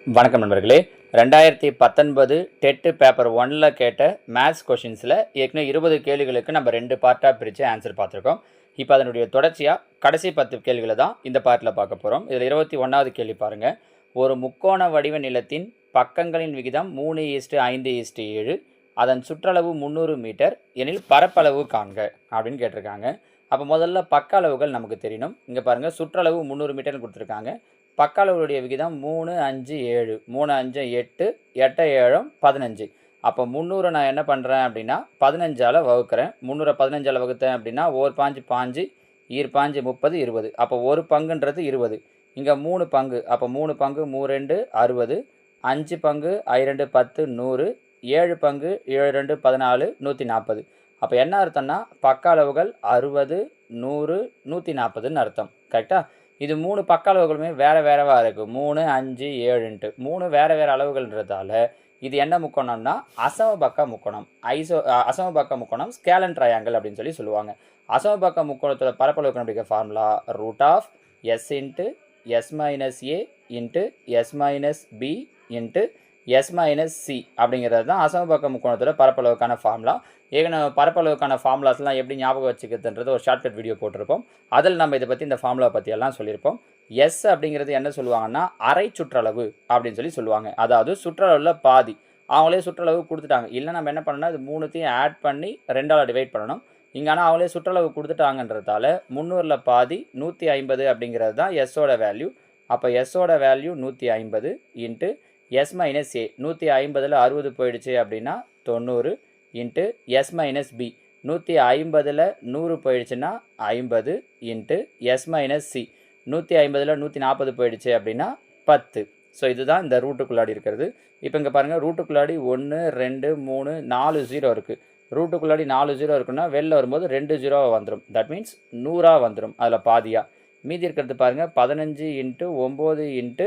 வணக்கம் நண்பர்களே. 2019 TET paper 1ல் கேட்ட மேத்ஸ் கொஷின்ஸில் ஏற்கனவே 20 கேள்விகளுக்கு நம்ம 2 பார்ட்டாக பிரித்து ஆன்சர் பார்த்துருக்கோம். இப்போ அதனுடைய தொடர்ச்சியாக கடைசி 10 கேள்விகளை தான் இந்த பார்ட்டில் பார்க்க போகிறோம். இதில் 21வது கேள்வி பாருங்கள். ஒரு முக்கோண வடிவ நிலத்தின் பக்கங்களின் விகிதம் 3:5:7, அதன் சுற்றளவு 300 மீட்டர் எனில் பரப்பளவு காண்க அப்படின்னு கேட்டிருக்காங்க. அப்போ முதல்ல பக்க அளவுகள் நமக்கு தெரியணும். இங்கே பாருங்கள், சுற்றளவு 300 மீட்டர்னு கொடுத்துருக்காங்க. பக்க அளவுடைய விகிதம் 3, 5, 7. 3, 5, 8, 8, 7, 15. அப்போ 300 நான் என்ன பண்ணுறேன் அப்படின்னா 15ஆல் வகுக்கிறேன். 300 15ஆல் வகுத்தேன் அப்படின்னா ஓர் பாஞ்சு பாஞ்சு, ஈர் பாஞ்சு 30, 20. அப்போ ஒரு பங்குன்றது 20. இங்கே 3 பங்கு, அப்போ 3 பங்கு 3 2 60, 5 பங்கு 2 10 100, 7 பங்கு 7 2 14 140. அப்போ என்ன அர்த்தம்னா பக்க அளவுகள் 60 100 140ன்னு அர்த்தம். கரெக்டாக? இது 3 பக்க அளவுகளுமே வேறு வேறவாக இருக்குது. 3 5 7ன்ட்டு 3 வேறு வேறு அளவுகள்ன்றதால இது என்ன முக்கோணம்னா அசமபக்க முக்கோணம். அசமபக்க முக்கோணம் ஸ்கேலன் ட்ரையாங்கிள் அப்படின்னு சொல்லுவாங்க. அசமபக்க முக்கோணத்தோட பரப்பளவு கண்டுபிடிக்க formula √S into S minus A into S minus B into S minus C அப்படிங்கிறது தான் அசமபக்க முக்கோணத்தோட பரப்பளவுக்கான ஃபார்முலா. ஏற்கனவே பரப்பளவுக்கான ஃபார்முலாஸ்லாம் எப்படி ஞாபகம் வச்சுக்கிறதுன்றது ஒரு ஷார்ட்கட் வீடியோ போட்டிருப்போம். அதில் நம்ம இதை பற்றி இந்த ஃபார்முலா பற்றி எல்லாம் சொல்லியிருப்போம். எஸ் அப்படிங்கிறது என்ன சொல்லுவாங்கன்னா அரை சுற்றளவு அப்படின்னு சொல்லுவாங்க. அதாவது சுற்றளவில் பாதி. அவங்களே சுற்றளவு கொடுத்துட்டாங்க. இல்லை நம்ம என்ன பண்ணணும்னா இது 3த்தையும் ஆட் பண்ணி 2ஆல் டிவைட் பண்ணணும். இங்கே ஆனால் அவங்களே சுற்றளவு கொடுத்துட்டாங்கன்றதால 300ல் பாதி 150 அப்படிங்கிறது தான் எஸ்ஸோட வேல்யூ. அப்போ எஸ்ஸோட வேல்யூ 150 இன்ட்டு எஸ் மைனஸ் ஏ. 150ல் 60 போயிடுச்சு அப்படின்னா 90 இன்ட்டு எஸ் மைனஸ் பி. 150ல் 100 போயிடுச்சுன்னா 50 இன்ட்டு எஸ் மைனஸ் சி. 150ல் 140 போயிடுச்சு அப்படின்னா 10. ஸோ இதுதான் இந்த ரூட்டுக்குள்ளாடி இருக்கிறது. இப்போ இங்கே பாருங்கள், ரூட்டுக்குள்ளாடி 1 2 3 4 0 இருக்குது. ரூட்டுக்குள்ளாடி 4 0 இருக்குன்னா வெளில வரும்போது 2 0 வந்துடும். தட் மீன்ஸ் 100 வந்துடும் அதில் பாதியாக. மீதி இருக்கிறது பாருங்கள் 15 இன்ட்டு 9 இன்ட்டு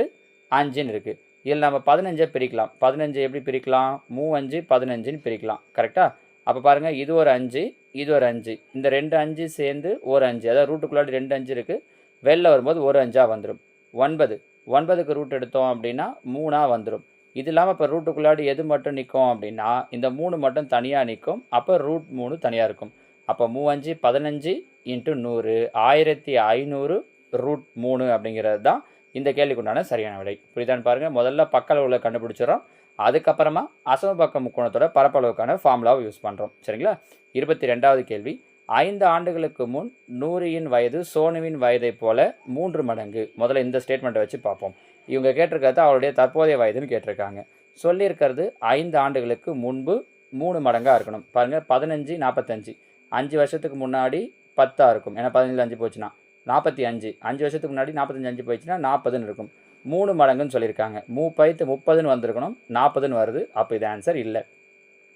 5ன்னு இருக்குது. இதில் நம்ம 15 பிரிக்கலாம். 15 எப்படி பிரிக்கலாம்? 3 5 15ன்னு பிரிக்கலாம். கரெக்டாக? அப்போ பாருங்கள், இது ஒரு 5 இது ஒரு 5. இந்த 2 5 சேர்ந்து ஒரு 5. அதாவது ரூட்டுக்குள்ளாடி 2 5 இருக்குது. வெளில வரும்போது ஒரு 5ஆக வந்துடும். 9 9க்கு ரூட் எடுத்தோம் அப்படின்னா 3ஆக வந்துடும். இது இல்லாமல் இப்போ ரூட்டுக்குள்ளாடி எது மட்டும் நிற்கும் அப்படின்னா இந்த 3 மட்டும் தனியாக நிற்கும். அப்போ ரூட் 3 தனியாக இருக்கும். அப்போ 3 5 15 இன்ட்டு 100 1500 ரூட் 3 அப்படிங்கிறது தான் இந்த கேள்விக்கு உண்டான சரியான விடை. புரியுதான்னு பாருங்கள். முதல்ல பக்க அளவுகளை கண்டுபிடிச்சிடறோம். அதுக்கப்புறமா அசமபக்க முக்கோணத்தோட பரப்பளவுக்கான ஃபார்முலாவை யூஸ் பண்ணுறோம். சரிங்களா? 22வது கேள்வி. 5 ஆண்டுகளுக்கு முன் நூரியின் வயது சோனுவின் வயதை போல 3 மடங்கு. முதல்ல இந்த ஸ்டேட்மெண்ட்டை வச்சு பார்ப்போம். இவங்க கேட்டிருக்கிறது அவருடைய தற்போதைய வயதுன்னு கேட்டிருக்காங்க. சொல்லியிருக்கிறது 5 ஆண்டுகளுக்கு முன்பு 3 மடங்காக இருக்கணும். பாருங்கள், 15 45 5 வருஷத்துக்கு முன்னாடி 10ஆக இருக்கும். ஏன்னா 15 5 போச்சுன்னா 45. 5 வருஷத்துக்கு முன்னாடி 45 5 போயிடுச்சுன்னா 40ன்னு இருக்கும். 3 மடங்குன்னு சொல்லியிருக்காங்க. 3 30ன்னு வந்திருக்கணும். 40ன்னு வருது. அப்போ இது ஆன்சர் இல்லை.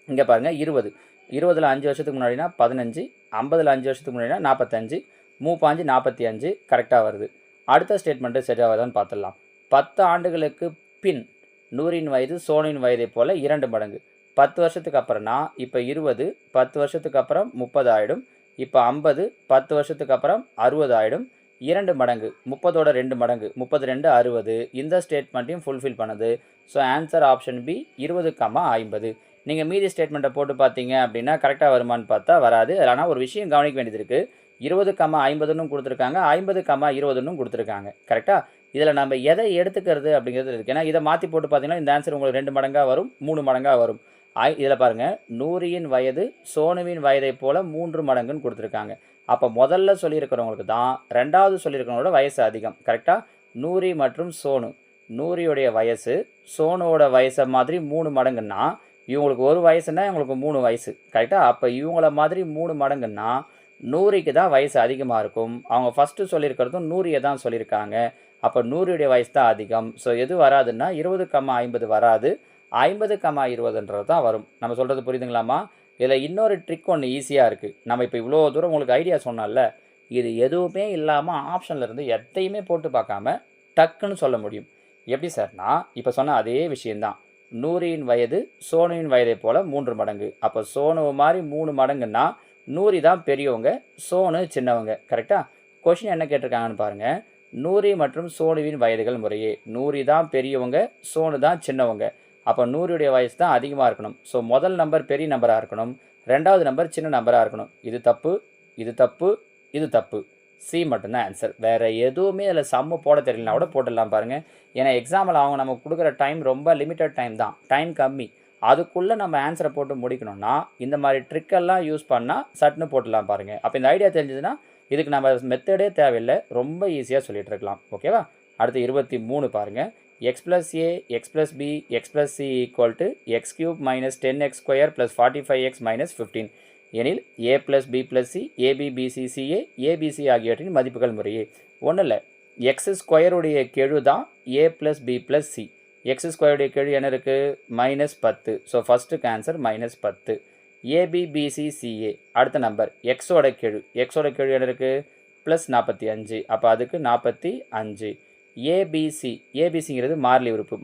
இங்கே பாருங்கள், 20 20ல் 5 வருஷத்துக்கு முன்னாடினா 15, 50ல் 5 வருஷத்துக்கு முன்னாடினா 45, 3 45 கரெக்டாக வருது. அடுத்த ஸ்டேட்மெண்ட்டு சரியாகதான்னு பார்த்துடலாம். 10 ஆண்டுகளுக்கு பின் நூரின் வயது சோனின் வயதை போல் 2 மடங்கு. 10 வருஷத்துக்கு அப்புறம்னா இப்போ 20 10 வருஷத்துக்கு அப்புறம் 30 ஆகிடும். இப்போ 50 10 வருஷத்துக்கு அப்புறம் 60 ஆகிடும். 2 மடங்கு 30ஓட 2 மடங்கு 30 2 60. இந்த ஸ்டேட்மெண்ட்டையும் ஃபுல்ஃபில் பண்ணுது. So answer option B 20, 50. நீங்கள் மீதி ஸ்டேட்மெண்ட்டை போட்டு பார்த்தீங்க அப்படின்னா கரெக்டாக வருமானு பார்த்தா வராது. ஆனால் ஒரு விஷயம் கவனிக்க வேண்டியது இருக்குது. 20, 50ன்னு கொடுத்துருக்காங்க, 50, 20ன்னு கொடுத்துருக்காங்க. கரெக்டாக? இதில் நம்ம எதை எடுத்துக்கிறது அப்படிங்கிறது இருக்குது. ஏன்னா இதை மாற்றி போட்டு பார்த்தீங்கன்னா இந்த ஆன்சர் உங்களுக்கு 2 மடங்காக வரும், 3 மடங்காக வரும். இதில் பாருங்கள், நூரியின் வயது சோனுவின் வயதை போல் 3 மடங்குன்னு கொடுத்துருக்காங்க. அப்போ முதல்ல சொல்லியிருக்கிறவங்களுக்கு தான் ரெண்டாவது சொல்லியிருக்கிறவங்களோட வயசு அதிகம். கரெக்டாக? நூரி மற்றும் சோனு. நூரியுடைய வயசு சோனுவோட வயசை மாதிரி 3 மடங்குன்னா இவங்களுக்கு ஒரு வயசுன்னா இவங்களுக்கு 3 வயசு. கரெக்டாக? அப்போ இவங்கள மாதிரி 3 மடங்குன்னா நூரிக்கு தான் வயசு அதிகமாக இருக்கும். அவங்க ஃபஸ்ட்டு சொல்லியிருக்கிறதும் நூரியை தான் சொல்லியிருக்காங்க. அப்போ நூரியுடைய வயசு தான் அதிகம். ஸோ எது வராதுன்னா 20, 50 வராது. 50, 20ன்றது தான் வரும். நம்ம சொல்கிறது புரியுதுங்களாமா? இதில் இன்னொரு ட்ரிக் ஒன்று ஈஸியாக இருக்குது. நம்ம இப்போ இவ்வளோ தூரம் உங்களுக்கு ஐடியா சொன்னால இது எதுவுமே இல்லாமல் ஆப்ஷனில் இருந்து எதையுமே போட்டு பார்க்காம டக்குன்னு சொல்ல முடியும். எப்படி சார்னா இப்போ சொன்ன அதே விஷயந்தான். நூரியின் வயது சோனுவின் வயதை போல் 3 மடங்கு. அப்போ சோனு மாதிரி 3 மடங்குன்னா நூரி தான் பெரியவங்க, சோனு சின்னவங்க. கரெக்டாக? கொஷின் என்ன கேட்டிருக்காங்கன்னு பாருங்கள். நூரி மற்றும் சோனுவின் வயதுகள் முறையே. நூரி தான் பெரியவங்க, சோனு தான் சின்னவங்க. அப்போ நூரியுடைய வயசு தான் அதிகமாக இருக்கணும். ஸோ முதல் நம்பர் பெரிய நம்பராக இருக்கணும், ரெண்டாவது நம்பர் சின்ன நம்பராக இருக்கணும். இது தப்பு, இது தப்பு, இது தப்பு. சி மட்டும்தான் ஆன்சர். வேறு எதுவுமே அதில் சம்மு போட தெரியலனா கூட போட்டுடலாம் பாருங்கள். ஏன்னா எக்ஸாமில் அவங்க நமக்கு கொடுக்குற டைம் ரொம்ப லிமிட்டட் டைம் தான், டைம் கம்மி. அதுக்குள்ளே நம்ம ஆன்சரை போட்டு முடிக்கணும்னா இந்த மாதிரி ட்ரிக்கெல்லாம் யூஸ் பண்ணால் சட்டுன்னு போட்டுடலாம் பாருங்கள். அப்போ இந்த ஐடியா தெரிஞ்சதுன்னா இதுக்கு நம்ம மெத்தடே தேவையில்லை, ரொம்ப ஈஸியாக சொல்லிகிட்டு இருக்கலாம். ஓகேவா? அடுத்து 23 பாருங்கள். x plus a, x plus b, x plus c equal to x cube minus 10x square plus 45x minus 15 எனில் a plus b plus c, ab, bc, ca, abc ஆகியவற்றின் மதிப்புகள் முறையே. ஒன்றும் இல்லை, எக்ஸ் ஸ்கொயருடைய கெழு தான் a plus b plus c. X ஸ்கொயருடைய கெழு என்ன இருக்குது? -10. ஸோ ஃபஸ்ட்டுக்கு ஆன்சர் -10. ABBCCA அடுத்த நம்பர் எக்ஸோட கெழு என்ன இருக்குது? +45. அப்போ அதுக்கு 45. ஏபிசிங்கிறது மாறிலி உறுப்பு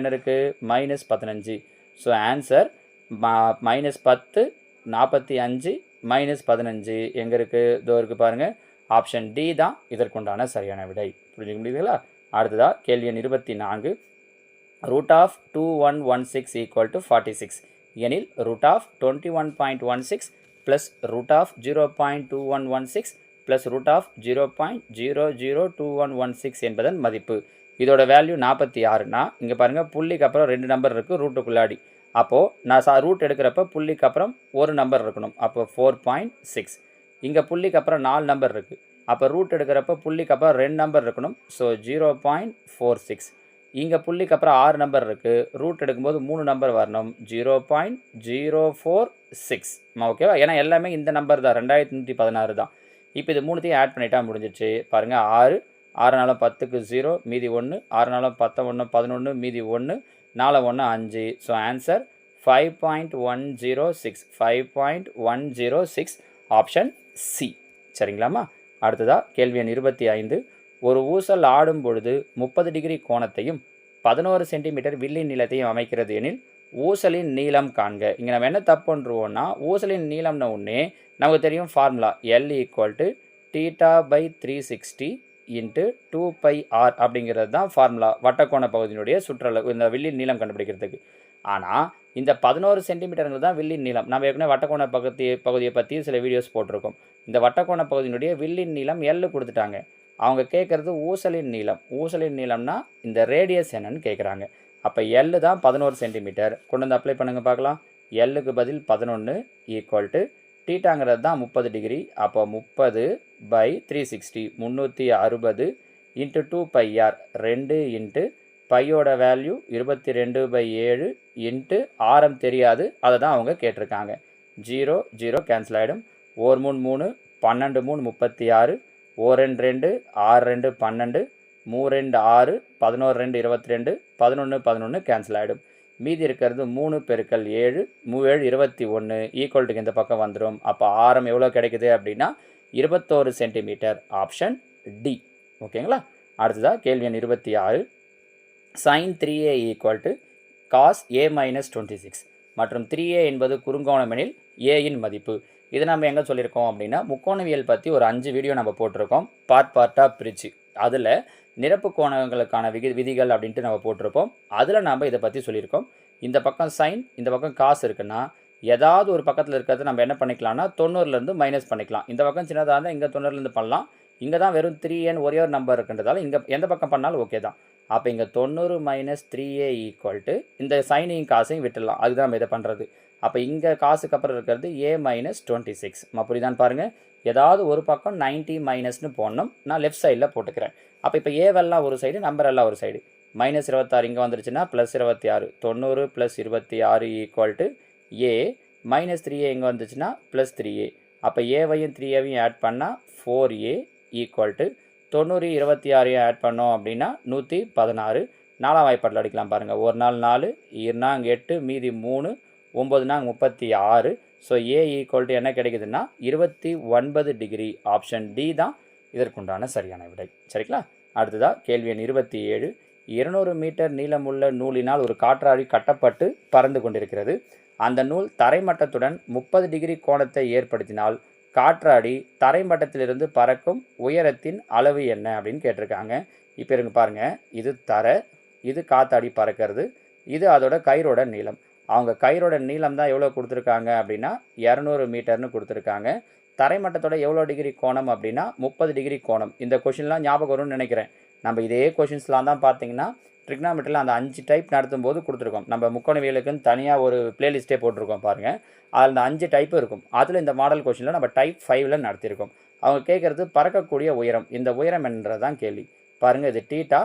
என்ன இருக்குது? -15. ஸோ ஆன்சர் -10, 45, -15 எங்கே இருக்குது? இதோ இருக்குது பாருங்கள். ஆப்ஷன் டி தான் இதற்குண்டான சரியான விடை. புரிஞ்சுக்க முடியுதுங்களா? அடுத்ததாக கேள்வி எண் 24. √2116 = 46 எனில் √21.16 + √0.2116 + √0.002116 என்பதன் மதிப்பு. இதோட வேல்யூ 46னா இங்கே பாருங்கள், புள்ளிக்கு அப்புறம் 2 நம்பர் இருக்குது ரூட்டுக்குள்ளாடி. அப்போது நான் ரூட் எடுக்கிறப்ப புள்ளிக்கு அப்புறம் ஒரு நம்பர் இருக்கணும். அப்போ 4.6. இங்கே புள்ளிக்கு அப்புறம் 4 நம்பர் இருக்குது. அப்போ ரூட் எடுக்கிறப்ப புள்ளிக்கு அப்புறம் 2 நம்பர் இருக்கணும். ஸோ 0.46. இங்கே புள்ளிக்கு அப்புறம் 6 நம்பர் இருக்குது. ரூட் எடுக்கும்போது 3 நம்பர் வரணும். 0.046. ஓகேவா? ஏன்னா எல்லாமே இந்த நம்பர் தான், 2116 தான். இப்போ இது மூணுத்தையும் ஆட் பண்ணிட்டா முடிஞ்சிச்சு. பாருங்கள், 6 6 10க்கு 0 மீதி 1, 6 11 11 மீதி 1, 4 1 5. So answer 5.106. 5.106 option C. சரிங்களாம்மா? அடுத்ததாக கேள்வி எண் 25. ஒரு ஊசல் ஆடும் பொழுது 30 டிகிரி கோணத்தையும் 11 சென்டிமீட்டர் வில்லின் நீளத்தையும் அமைக்கிறது எனில் ஊசலின் நீளம் காண்க. இங்கே நம்ம என்ன தப்பு பண்ணுறோம்னா, ஊசலின் நீளம்னு ஒன்றே நமக்கு தெரியும் ஃபார்முலா L = θ/360 × 2πr அப்படிங்கிறது தான் ஃபார்முலா வட்டக்கோண பகுதியினுடைய சுற்றளவு, இந்த வில்லின் நீளம் கண்டுபிடிக்கிறதுக்கு. ஆனால் இந்த 11 சென்டிமீட்டருங்கிறது தான் வில்லின் நீளம். நம்ம ஏற்கனவே வட்டக்கோண பகுதியை பற்றி சில வீடியோஸ் போட்டிருக்கோம். இந்த வட்டக்கோண பகுதியினுடைய வில்லின் நீளம் L கொடுத்துட்டாங்க. அவங்க கேட்குறது ஊசலின் நீளம். ஊசலின் நீளம்னா இந்த ரேடியஸ் என்னன்னு கேட்குறாங்க. அப்போ L தான் 11 சென்டிமீட்டர். கொண்டு வந்து அப்ளை பண்ணுங்க பார்க்கலாம். Lக்கு பதில் 11 = θங்கிறது தான் 30 டிகிரி. அப்போ 30/360 360 × 2πr 2 × பையோட வேல்யூ 22/7 × ஆரம் தெரியாது, அதை தான் அவங்க கேட்டிருக்காங்க. 0 0 கேன்சல் ஆகிடும். 1 3 3 12 3 36 1 2 6 2 12 3 2 6 11 2 22 11 11 கேன்சல் ஆகிடும். மீதி இருக்கிறது 3 × 7 7 21 ஈக்குவல்ட்டுக்கு இந்த பக்கம் வந்துடும். அப்போ ஆரம் எவ்வளோ கிடைக்குது அப்படின்னா 21 சென்டிமீட்டர். Option D. ஓகேங்களா? அடுத்ததாக கேள்வி எண் 26. sin 3a = cos a - 26 மற்றும் 3a என்பது குறுங்கோணம் எனில் ஏயின் மதிப்பு. இதை நம்ம எங்கே சொல்லியிருக்கோம் அப்படின்னா, முக்கோணவியல் பற்றி ஒரு 5 வீடியோ நம்ம போட்டிருக்கோம், பார்ட்டாக பிரித்து. அதில் நிரப்பு கோணங்களுக்கான விதிகள் அப்படின்ட்டு நம்ம போட்டிருப்போம். அதில் நம்ம இதை பற்றி சொல்லியிருக்கோம். இந்த பக்கம் சைன், இந்த பக்கம் காசு இருக்குன்னா ஏதாவது ஒரு பக்கத்தில் இருக்கிறத நம்ம என்ன பண்ணிக்கலாம்னா 90லேருந்து மைனஸ் பண்ணிக்கலாம். இந்த பக்கம் சின்னதாக இருந்தால் இங்கே 90லேருந்து பண்ணலாம். இங்கே தான் வெறும் 3n ஒரே ஒரு நம்பர் இருக்குன்றதால இங்கே எந்த பக்கம் பண்ணாலும் ஓகே தான். அப்போ இங்கே 90 - 3a = இந்த சைனையும் காசையும் விட்டுடலாம். அதுதான் நம்ம இதை பண்ணுறது. அப்போ இங்கே காசுக்கு அப்புறம் இருக்கிறது a - 26. புரியுதான்னு பாருங்கள். ஏதாவது ஒரு பக்கம் 90 மைனஸ்னு போடணும். நான் லெஃப்ட் சைடில் போட்டுக்கிறேன். அப்போ இப்போ ஏவெல்லாம் ஒரு சைடு, நம்பர் எல்லாம் ஒரு சைடு. -26 இங்கே வந்துருச்சுன்னா +26. 90 + 26 = a. -3a இங்கே வந்துச்சுன்னா +3a. அப்போ ஏவையும் 3aவையும் ஆட் பண்ணால் 4a = 90 26 ஆட் பண்ணோம் அப்படின்னா 116. 4ஆம் வாய்ப்பாட்டில் அடிக்கலாம் பாருங்கள். 1 நாள் 4, 2 நாள் 8, மீதி 3, 9 நாள் 36. ஸோ a = என்ன கிடைக்குதுன்னா 29 டிகிரி. ஆப்ஷன் டி தான் இதற்குண்டான சரியான விடை. சரிங்களா? அடுத்ததாக கேள்வி எண் 27. 200 மீட்டர் நீளமுள்ள நூலினால் ஒரு காற்றாடி கட்டப்பட்டு பறந்து கொண்டிருக்கிறது. அந்த நூல் தரைமட்டத்துடன் 30 டிகிரி கோணத்தை ஏற்படுத்தினால் காற்றாடி தரைமட்டத்திலிருந்து பறக்கும் உயரத்தின் அளவு என்ன அப்படின்னு கேட்டிருக்காங்க. இப்போ இருங்க பாருங்கள், இது தரை, இது காற்றாடி பறக்கிறது, இது அதோட கயிறோட நீளம். அவங்க கயிறோட நீளம் தான் எவ்வளோ கொடுத்துருக்காங்க அப்படின்னா 200 மீட்டர்னு கொடுத்துருக்காங்க. தரைமட்டத்தோட எவ்வளோ டிகிரி கோணம் அப்படின்னா 30 டிகிரி கோணம். இந்த கொஷின்லாம் ஞாபகம் வரும்னு நினைக்கிறேன். நம்ம இதே கொஷின்ஸ்லாம் தான் பார்த்தீங்கன்னா ட்ரிக்னாமெட்ரியில் அந்த 5 டைப் நடத்தும் போது கொடுத்துருக்கோம். நம்ம முக்கோணவியலுக்குன்னு தனியாக ஒரு பிளேலிஸ்ட்டே போட்டிருக்கோம் பாருங்கள். அதில் அந்த 5 டைப் இருக்கும். அதில் இந்த மாடல் கொஷினில் நம்ம டைப் 5ல் நடத்தியிருக்கோம். அவங்க கேட்குறது பறக்கக்கூடிய உயரம். இந்த உயரம் என்றது தான் கேள்வி. பாருங்கள், இது டீட்டா,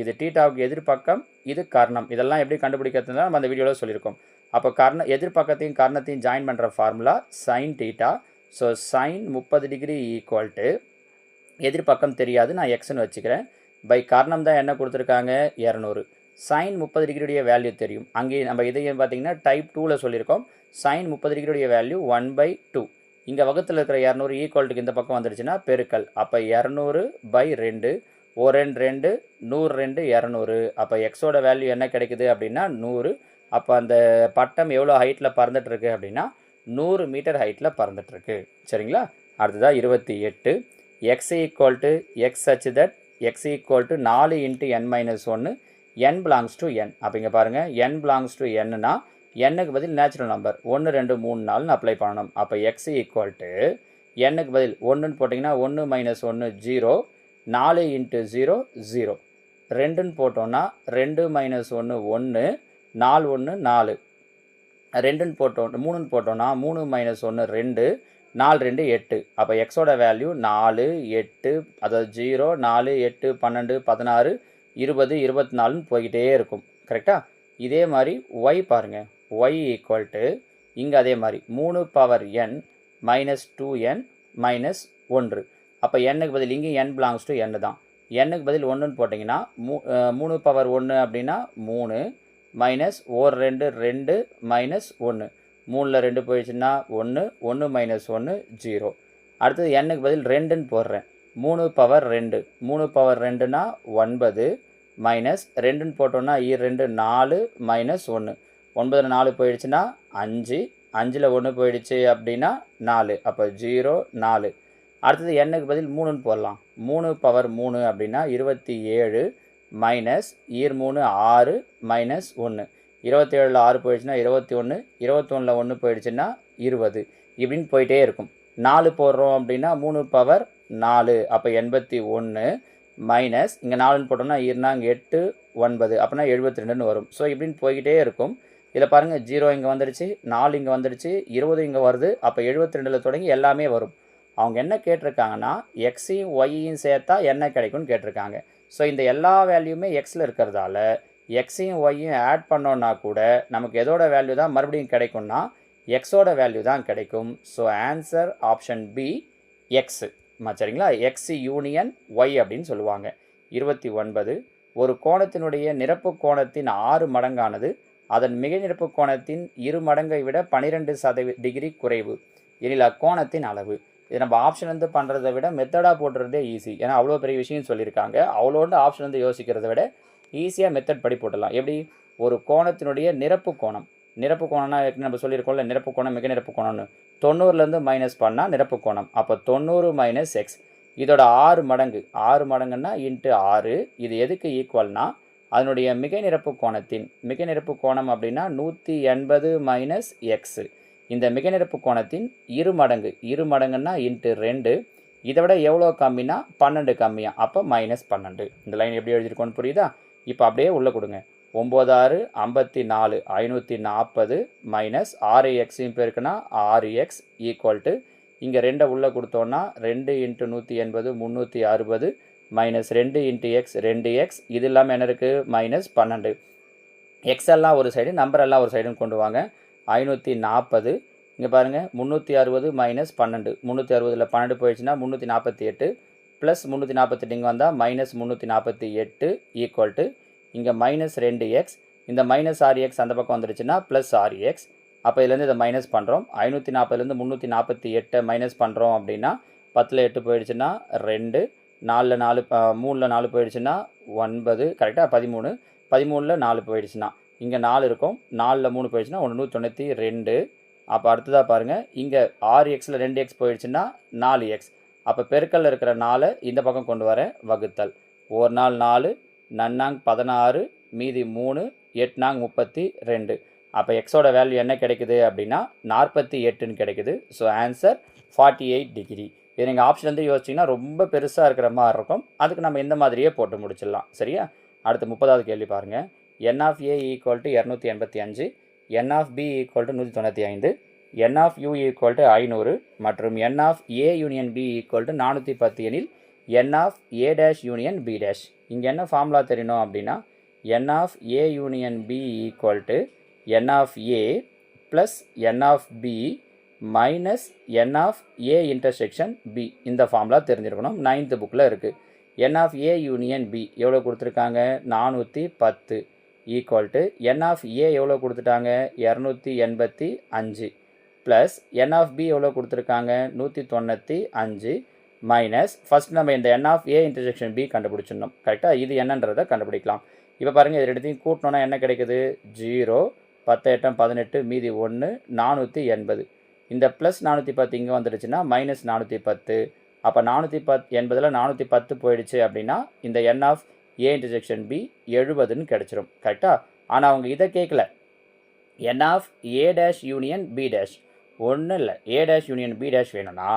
இது டீட்டாவுக்கு எதிர்பக்கம், இது கர்ணம். இதெல்லாம் எப்படி கண்டுபிடிக்கிறதுனா நம்ம அந்த வீடியோவில் சொல்லியிருக்கோம். அப்போ எதிர்பக்கத்தையும் கர்ணத்தையும் ஜாயின் பண்ணுற formula sine theta. So sine 30 degree equal to எதிர்பக்கம் தெரியாது, நான் எக்ஸ்ன்னு வச்சுக்கிறேன், பை கர்ணம் தான் என்ன கொடுத்துருக்காங்க 200. சைன் 30 டிகிரியுடைய வேல்யூ தெரியும். அங்கேயும் நம்ம இதையும் பார்த்தீங்கன்னா டைப் 2ல் சொல்லியிருக்கோம். சைன் 30 டிகிரியுடைய வேல்யூ 1/2. இங்கே வகுத்தில் இருக்கிற 200 ஈக்குவல்ட்டுக்கு இந்த பக்கம் வந்துருச்சுன்னா பெருக்கல். அப்போ 200/2, 1/2, 100, 200. அப்போ எக்ஸோட வேல்யூ என்ன கிடைக்குது அப்படின்னா 100. அப்போ அந்த பட்டம் எவ்வளோ ஹைட்டில் பறந்துட்டுருக்கு அப்படின்னா 100 மீட்டர் ஹைட்டில் பறந்துட்டுருக்கு. சரிங்களா? அடுத்ததாக 28. X equal to X such that X equal to 4 × n-1, n belongs to n. அப்போ இங்கே பாருங்கள், n பிலாங்ஸ் டு n-னா n-க்கு பதில் நேச்சுரல் நம்பர் 1, 2, 3, 4ன்னு அப்ளை பண்ணணும். அப்போ எக்ஸ் ஈக்குவல் டு n-க்கு பதில் 1ன்னு போட்டிங்கன்னா 1 - 1 0, 4 × 0 0, 2ன்னு போட்டோன்னா 2 - 1 1, 4 1 4, 2ன்னு போட்டோம் 3ன்னு போட்டோன்னா 3 - 1 2, 4 2 8. அப்போ எக்ஸோட வேல்யூ 4 8, அதாவது 0 4 8 12 16 20 24ன்னு போய்கிட்டே இருக்கும். கரெக்டாக? இதே மாதிரி ஒய் பாருங்கள், ஒய் ஈக்குவல் டு இங்கே அதே மாதிரி 3n - 2n - 1. அப்போ n-க்கு பதில் இங்கே n பிலாங்ஸ் டு n தான். n-க்கு பதில் 1ன்னு போட்டிங்கன்னா 3 அப்படின்னா 3 மைனஸ் 1 2 2 -1, 3ல் 2 போயிடுச்சுன்னா 1, 1 - 1 0. அடுத்தது n-க்கு பதில் 2ன்னு போடுறேன். 3/2, 3/2னா 9, மைனஸ் 2ன்னு போட்டோன்னா 2 4 -1, 9ல் 4 போயிடுச்சுன்னா 5, 5ல் 1 போயிடுச்சு அப்படின்னா 4. அப்போ 0 4. அடுத்தது n-க்கு பதில் 3ன்னு போடலாம். 3/3 அப்படின்னா 27, மைனஸ் 3 6 -1, 27ல் 6 போயிடுச்சுன்னா 21, 21ல் 1 போயிடுச்சுன்னா 20. இப்படின்னு போயிட்டே இருக்கும். 4 போடுறோம் அப்படின்னா 3/4, அப்போ 81, மைனஸ் இங்கே 4ன்னு போட்டோம்னா இங்கே 8 9, அப்படின்னா 72ன்னு வரும். ஸோ இப்படின்னு போய்கிட்டே இருக்கும். இதில் பாருங்கள், 0 இங்கே வந்துடுச்சு, 4 இங்கே வந்துடுச்சு, 20 இங்கே வருது. அப்போ 72ல் தொடங்கி எல்லாமே வரும். அவங்க என்ன கேட்டிருக்காங்கன்னா எக்ஸையும் ஒய்யையும் சேர்த்தா என்ன கிடைக்கும்னு கேட்டிருக்காங்க. ஸோ இந்த எல்லா வேல்யூமே எக்ஸில் இருக்கிறதால எக்ஸையும் ஒய்யும் ஆட் பண்ணோன்னா கூட நமக்கு எதோட வேல்யூ தான் மறுபடியும் கிடைக்கும்னா எக்ஸோட வேல்யூ தான் கிடைக்கும். So answer option B X. சரிங்களா? எக்ஸ் யூனியன் ஒய் அப்படின்னு சொல்லுவாங்க. 29. ஒரு கோணத்தினுடைய நிரப்பு கோணத்தின் 6 மடங்கானது அதன் மிகை நிரப்பு கோணத்தின் 2 மடங்கை விட 12 டிகிரி குறைவு எனில் அக்கோணத்தின் அளவு. இது நம்ம ஆப்ஷன் வந்து பண்ணுறதை விட மெத்தடாக போட்டுறதே ஈஸி. ஏன்னா அவ்வளோ பெரிய விஷயம் சொல்லியிருக்காங்க. அவ்வளோண்டு ஆப்ஷன் வந்து யோசிக்கிறத விட ஈஸியாக மெத்தட் படி போட்டுடலாம். எப்படி? ஒரு கோணத்தினுடைய நிரப்பு கோணம், நிரப்பு கோணம்னா நம்ம சொல்லியிருக்கோம்ல, நிரப்பு கோணம் மிக நிரப்பு கோணம்னு 90லேருந்து மைனஸ் பண்ணால் நிரப்பு கோணம். அப்போ 90 - x, இதோட 6 மடங்கு, 6 மடங்குன்னா இன்ட்டு 6. இது எதுக்கு ஈக்குவல்னா அதனுடைய மிகை நிரப்பு கோணத்தின், மிகை நிரப்பு கோணம் அப்படின்னா 180 - x. இந்த மிகை நிரப்பு கோணத்தின் 2 மடங்கு, 2 மடங்குன்னா இன்ட்டு 2. இதை விட எவ்வளோ கம்மினா 12 கம்மியாக, அப்போ -12. இந்த லைன் எப்படி எழுதியிருக்கோன்னு புரியுதா? இப்போ அப்படியே உள்ளே கொடுங்க. 9 6 54, 540 minus 6x பேருக்குன்னா 6x equal to இங்கே 2 உள்ளே கொடுத்தோன்னா 2 × 180 360 மைனஸ் 2 × x 2x. இது இல்லாமல் என்ன இருக்குது? -12. எக்ஸ் எல்லாம் ஒரு சைடு, நம்பர் எல்லாம் ஒரு சைடுன்னு கொண்டு வாங்க. 540. இங்கே பாருங்கள், 360 - 12, 360ல் 12 போயிடுச்சுன்னா 348, ப்ளஸ் 348 இங்கே வந்தால் -348 ஈக்குவல் டு இங்கே -2x. இந்த -6x அந்த பக்கம் வந்துடுச்சுன்னா +6x. அப்போ இதுலேருந்து இதை மைனஸ் பண்ணுறோம். 540லேருந்து 348 மைனஸ் பண்ணுறோம் அப்படின்னா 10ல் 8 போயிடுச்சுன்னா 2, 4ல் 4 3ல் 4 போயிடுச்சுன்னா 9, கரெக்டாக 13, 13ல் 4 போயிடுச்சுன்னா இங்கே 4 இருக்கும், 4ல் 3 போயிடுச்சுன்னா 192. அப்போ அடுத்ததாக பாருங்கள், இங்கே 6xல் 2x போயிடுச்சுன்னா 4x. அப்போ பெருக்கல்ல இருக்கிற 4 இந்த பக்கம் கொண்டு வரேன், வகுத்தல். ஒரு நாள் 4, நன்னாங் 16, மீதி 3, 8 நாங் 32. அப்போ எக்ஸோட வேல்யூ என்ன கிடைக்குது அப்படின்னா 48ன்னு கிடைக்குது. So answer 48 degree. இது நீங்கள் ஆப்ஷன் வந்து யோசிச்சிங்கன்னா ரொம்ப பெருசாக இருக்கிற மாதிரி இருக்கும். அதுக்கு நம்ம இந்த மாதிரியே போட்டு முடிச்சிடலாம். சரியா? அடுத்து 30வது கேள்வி பாருங்கள். n of A equal to 285, n of B equal to 195, n of U equal to 500 மற்றும் n of A union B equal to 410 எனில் n of A dash union B dash. இங்கே என்ன ஃபார்முலா தெரியணும் அப்படின்னா n of A union B equal to n of A plus n of B minus n of A intersection B. இந்த formula தெரிஞ்சிருக்கணும். 9th புக்கில் இருக்குது. n of A union B எவ்வளோ கொடுத்துருக்காங்க? 410 ஈக்குவல் டு n ஆஃப் ஏ எவ்வளோ கொடுத்துட்டாங்க? 285 plus n of B எவ்வளோ கொடுத்துருக்காங்க? 195 மைனஸ் ஃபஸ்ட் நம்ம இந்த n of A intersection B கண்டுபிடிச்சிடணும். கரெக்டாக? இது என்னன்றதை கண்டுபிடிக்கலாம். இப்போ பாருங்கள், இது ரெண்டுத்தையும் கூட்டினோன்னா என்ன கிடைக்குது? 0, 10 8 18, மீதி 1, 480. இந்த ப்ளஸ் 410 இங்கே வந்துடுச்சுன்னா மைனஸ் 410. அப்போ 480ல் 410 போயிடுச்சு அப்படின்னா இந்த n of A intersection B 70ன்னு கிடச்சிரும். கரெக்டாக? ஆனால் அவங்க இதை கேட்கல. n of A dash union B dash ஒன்றும் இல்லை. A dash union B dash வேணும்னா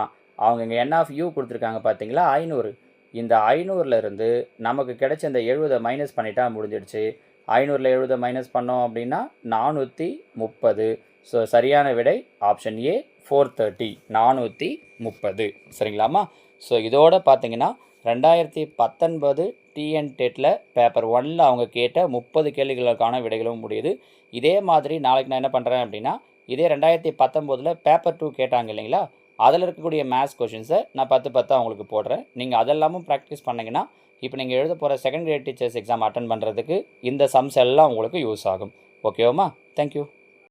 அவங்க இங்கே n ஆஃப் யூ கொடுத்துருக்காங்க பார்த்தீங்களா, 500. இந்த 500லேருந்து நமக்கு கிடைச்ச இந்த 70 மைனஸ் பண்ணிட்டா முடிஞ்சிடுச்சு. 500ல் 70 மைனஸ் பண்ணோம் அப்படின்னா 430. ஸோ சரியான விடை ஆப்ஷன் ஏ 430, 430. சரிங்களாம்மா? ஸோ இதோட பார்த்தீங்கன்னா 2019 டிஎன் டெட்டில் பேப்பர் 1ல் அவங்க கேட்ட 30 கேள்விகளுக்கான விடைகளும் முடியுது. இதே மாதிரி நாளைக்கு நான் என்ன பண்ணுறேன் அப்படின்னா, இதே 2019 பேப்பர் 2 கேட்டாங்க இல்லைங்களா, அதில் இருக்கக்கூடிய மேத்ஸ் கொஷின்ஸை நான் 10 அவங்களுக்கு போடுறேன். நீங்கள் அதெல்லாமும் ப்ராக்டிஸ் பண்ணிங்கன்னா இப்போ நீங்கள் எழுத போகிற second grade teachers exam attend பண்ணுறதுக்கு இந்த சம்ஸ் எல்லாம் உங்களுக்கு யூஸ் ஆகும். ஓகேவாம்மா? தேங்க்யூ.